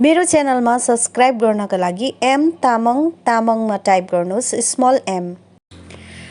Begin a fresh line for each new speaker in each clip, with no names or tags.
मेरो च्यानलमा सब्स्क्राइब गर्नका लागि एम तामाङमा टाइप गर्नुहोस् स्मल एम।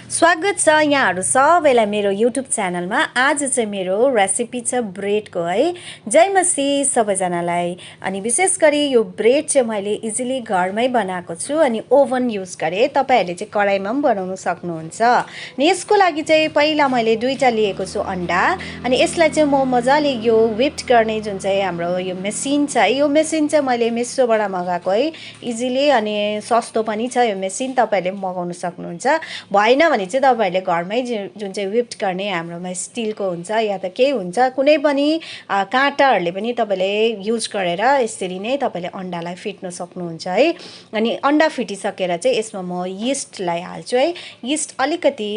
स्वागत छ यहाँहरू सबैलाई मेरो युट्युब च्यानलमा। आज चाहिँ मेरो रेसिपी छ ब्रेडको है। जय मसी सबैजनालाई। अनि विशेष गरी यो ब्रेड चाहिँ मैले इजिली घरमै बनाएको छु अनि ओभन युज गरेँ। तपाईहरुले चाहिँ कराईमा पनि बनाउन सक्नुहुन्छ। अनि यसको लागि चाहिँ पहिला मैले दुईटा लिएको छु अन्डा। अनि यसलाई चाहिँ म मजाले यो व्हिप्ड गर्ने जुन चाहिँ हाम्रो यो मेसिन छ है, यो मेसिन चाहिँ मैले मेसोबाट मगाएको है। इजिली अनि सस्तो पनि छ यो मेसिन, तपाईहरुले मगाउन सक्नुहुन्छ। भएन भने चाहिँ तपाईहरुले घरमै जुन चाहिँ व्हिप्ड गर्ने हाम्रोमा स्टिलको हुन्छ या त केही हुन्छ, कुनै पनि काँटाहरुले पनि तपाईले युज गरेर यसरी नै तपाईले अन्डालाई फिट्न सक्नुहुन्छ है। अनि अन्डा फिटिसकेर चाहिँ यसमा म यीस्टलाई हाल्छु है। यीस्ट अलिकति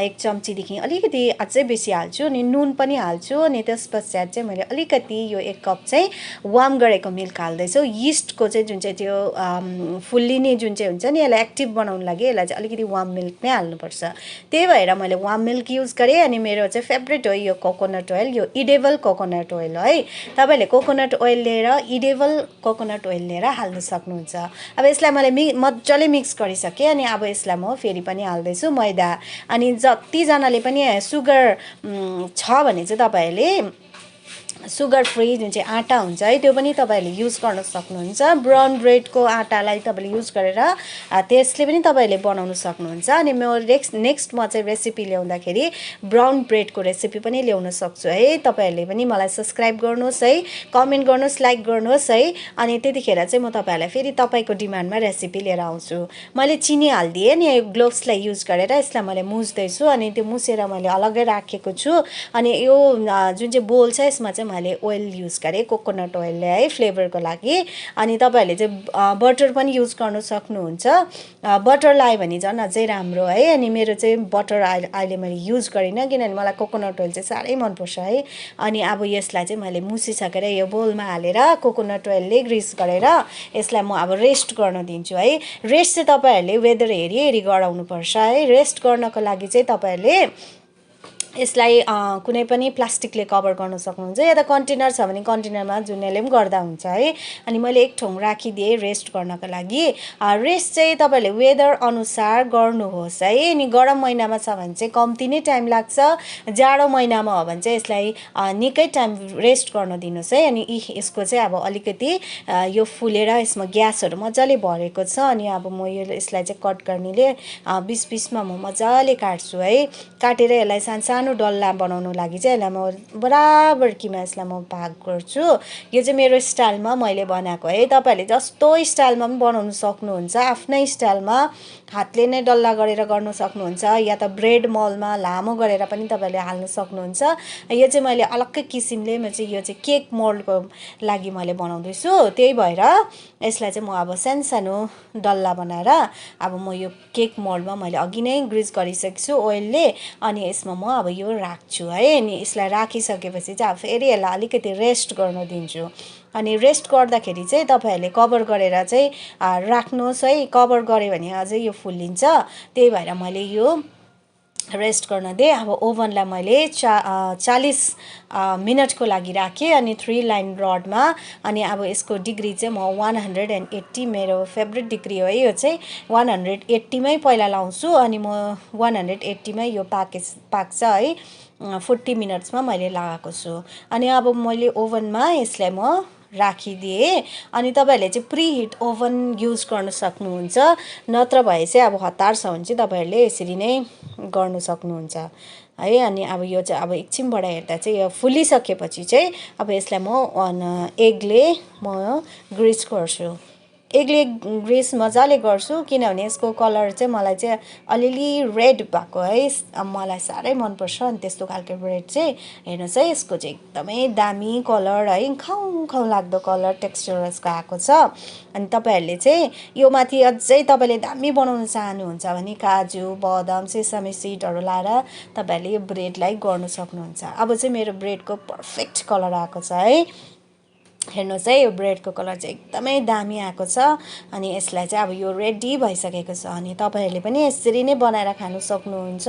1 चम्चीदेखि अलिकति अझै बेसी हाल्छु अनि नुन पनि हाल्छु। अनि त्यसपश्चात चाहिँ मैले अलिकति यो 1 कप चाहिँ वार्म गरेको मिल्क हाल्दैछु। यीस्टको चाहिँ जुन चाहिँ त्यो फुल्लिने जुन चाहिँ हुन्छ नि, यसलाई एक्टिभ बनाउन लागि यसलाई चाहिँ अलिकति वार्म मिल्क नै हाल्नुपर्छ। त्यही भएर मैले वार्म मिल्क युज गरेँ। अनि मेरो चाहिँ फेभरेट हो यो कोकोनट ओइल, यो इडेबल कोकोनट ओइल है। तपाईले कोकोनट ओइल लिएर इडेबल कोकोनट ओइल लिएर हाल्न सक्नुहुन्छ। अब यसलाई मैले मजाले मिक्स गरिसकेँ। अनि अब यसलाई म फेरि पनि हाल्दैछु मैदा। अनि जतिजनाले पनि सुगर छ भने चाहिँ तपाईहरुले सुगर फ्री जुन चाहिँ आटा हुन्छ है त्यो पनि तपाईहरुले युज गर्न सक्नुहुन्छ। ब्राउन ब्रेडको आटालाई तपाईले युज गरेर त्यसले पनि तपाईहरुले बनाउन सक्नुहुन्छ। अनि म नेक्स्ट म चाहिँ रेसिपी ल्याउँदाखेरि ब्राउन ब्रेडको रेसिपी पनि ल्याउन सक्छु है। तपाईहरुले पनि मलाई सब्स्क्राइब गर्नुहोस् है, कमेन्ट गर्नुहोस्, लाइक गर्नुहोस् है। अनि त्यतिखेर चाहिँ म तपाईहरुलाई फेरि तपाईको डिमान्डमा रेसिपी लिएर आउँछु। मैले चिनी हाल्दिए नि, यो ग्लोभ्सलाई युज गरेर यसलाई मैले मुछ्दै छु। अनि त्यो मुछेर मैले अलग्गै राखेको छु। अनि यो जुन चाहिँ बोल छ यसमा चाहिँ मैले ओइल युज गरेँ, कोकोनट ओइलले है, फ्लेभरको लागि। अनि तपाईहरुले चाहिँ बटर पनि युज गर्न सक्नुहुन्छ। बटर लायो भने झन् अझै राम्रो है। अनि मेरो चाहिँ बटर अहिले मैले युज गरिनँ किनभने मलाई कोकोनट ओइल चाहिँ साह्रै मनपर्छ है। अनि अब यसलाई चाहिँ मैले मुछिसकेर यो बोलमा हालेर कोकोनट ओइलले ग्रिस गरेर यसलाई म अब रेस्ट गर्न दिन्छु है। रेस्ट चाहिँ तपाईहरुले वेदर हेरी हेरी गराउनुपर्छ है। रेस्ट गर्नको लागि चाहिँ तपाईहरुले यसलाई कुनै पनि प्लास्टिकले कभर गर्न सक्नुहुन्छ या त कन्टेनर छ भने कन्टेनरमा जुनले पनि गर्दा हुन्छ है। अनि मैले एक ठाउँ राखिदिएँ रेस्ट गर्नको लागि। रेस्ट चाहिँ तपाईहरुले वेदर अनुसार गर्नुहोस् है। अनि गरम महिनामा छ भने चाहिँ कम्ती नै टाइम लाग्छ, जाडो महिनामा हो भने चाहिँ यसलाई निकै टाइम रेस्ट गर्न दिनुहोस् है। अनि यसको चाहिँ अब अलिकति यो फुलेर यसमा ग्यासहरु मजाले भरेको छ। अनि अब म यसलाई चाहिँ कट गर्नेले 20-20मा म मजाले काट्छु है। काटेर यसलाई सानो डल्ला बनाउनु लागि चाहिँ यसलाई म बराबर किमा यसलाई म भाग गर्छु। यो चाहिँ मेरो स्टाइलमा मैले बनाएको है। तपाईहरुले जस्तो स्टाइलमा पनि बनाउन सक्नुहुन्छ, आफ्नै स्टाइलमा हातले नै डल्ला गरेर गर्न सक्नुहुन्छ या त ब्रेड मलमा लामो गरेर पनि तपाईहरुले हाल्न सक्नुहुन्छ। यो चाहिँ मैले अलग्गै किसिमले म चाहिँ यो चाहिँ केक मोल्डको लागि मैले बनाउँदै छु। त्यही भएर यसलाई चाहिँ म अब सानो डल्ला बनाएर अब म यो केक मोल्डमा मैले अघि नै ग्रिस गरिसकेको छु ओइलले। अनि यसमा म अब यो राख्छु है। अनि यसलाई राखिसकेपछि चाहिँ अब फेरि यसलाई अलिकति रेस्ट गर्न दिन्छु। अनि रेस्ट गर्दाखेरि चाहिँ तपाईहरुले कभर गरेर चाहिँ राख्नुहोस् है। कभर गरे भने अझै यो फुल्लिन्छ। त्यही भएर मैले यो रेस्ट गर्न दिएँ। अब ओभनलाई मैले 40 मिनटको लागि राखेँ। अनि 3 लाइन रडमा। अनि अब यसको डिग्री चाहिँ म 180, मेरो फेभरेट डिग्री हो है यो चाहिँ। 180 मै पहिला लाउँछु। अनि म 180 मै यो पाक्छ है। 40 मिनट्समा मैले लगाएको छु। अनि अब मैले ओभनमा यसलाई म राखिदिएँ। अनि तपाईहरुले चाहिँ प्रिहिट ओभन युज गर्न सक्नुहुन्छ। नत्र भए चाहिँ अब हतार छ भने चाहिँ तपाईहरुले यसरी नै गर्न सक्नुहुन्छ है। अनि अब यो चाहिँ अब एकछिनबाट हेर्दा चाहिँ यो फुलिसकेपछि चाहिँ अब यसलाई म एगले म ग्रिस गर्छु। एगले ग्रिस मजाले गर्छु किनभने यसको कलर चाहिँ मलाई चाहिँ अलिअलि रेड भएको है। मलाई साह्रै मनपर्छ। अनि त्यस्तो खालको ब्रेड चाहिँ हेर्नुहोस् है, यसको चाहिँ एकदमै दामी कलर है, खाउँ लाग्दो कलर टेक्सचर यसको आएको छ। अनि तपाईहरुले चाहिँ यो माथि अझै तपाईले दामी बनाउन चाहनुहुन्छ भने काजु, बदाम, सेसामी सिडहरु लाएर तपाईहरुले यो ब्रेडलाई गर्न सक्नुहुन्छ। अब चाहिँ मेरो ब्रेडको पर्फेक्ट कलर आएको छ है। हेर्नुहोस् है यो ब्रेडको कलर चाहिँ एकदमै दामी आएको छ अनि यसलाई चाहिँ अब यो रेडी भइसकेको छ अनि तपाईँहरूले पनि यसरी नै बनाएर खानु सक्नुहुन्छ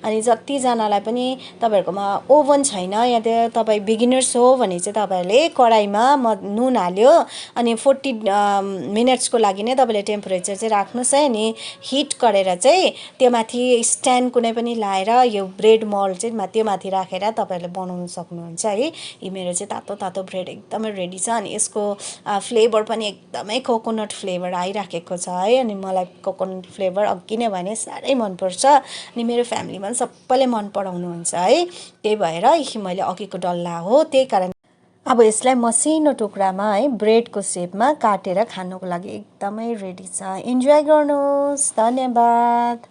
अनि जतिजनालाई पनि तपाईँहरूकोमा ओभन छैन या त तपाईँ बिगिनर्स हो भने चाहिँ तपाईँहरूले कराईमा नुन हाल्यो अनि 40 मिनट्सको लागि नै तपाईँले टेम्परेचर चाहिँ राख्नुहोस् है अनि हिट गरेर चाहिँ त्यो माथि स्ट्यान्ड कुनै पनि लाएर यो ब्रेड मोल्ड चाहिँ त्यो माथि राखेर तपाईँहरूले बनाउन सक्नुहुन्छ है यो मेरो चाहिँ तातो तातो ब्रेड एकदमै रेडी छ अनि यसको फ्लेभर पनि एकदमै कोकोनट फ्लेभर आइराखेको छ है अनि मलाई कोकोनट फ्लेभर अघि नै भने साह्रै मनपर्छ अनि मेरो फ्यामिलीमा पनि सबैले मन पराउनुहुन्छ है त्यही भएर मैले अघिको डल्ला हो त्यही कारण अब यसलाई मसिनो टुक्रामा है ब्रेडको सेपमा काटेर खानुको लागि एकदमै रेडी छ इन्जोय गर्नुहोस् धन्यवाद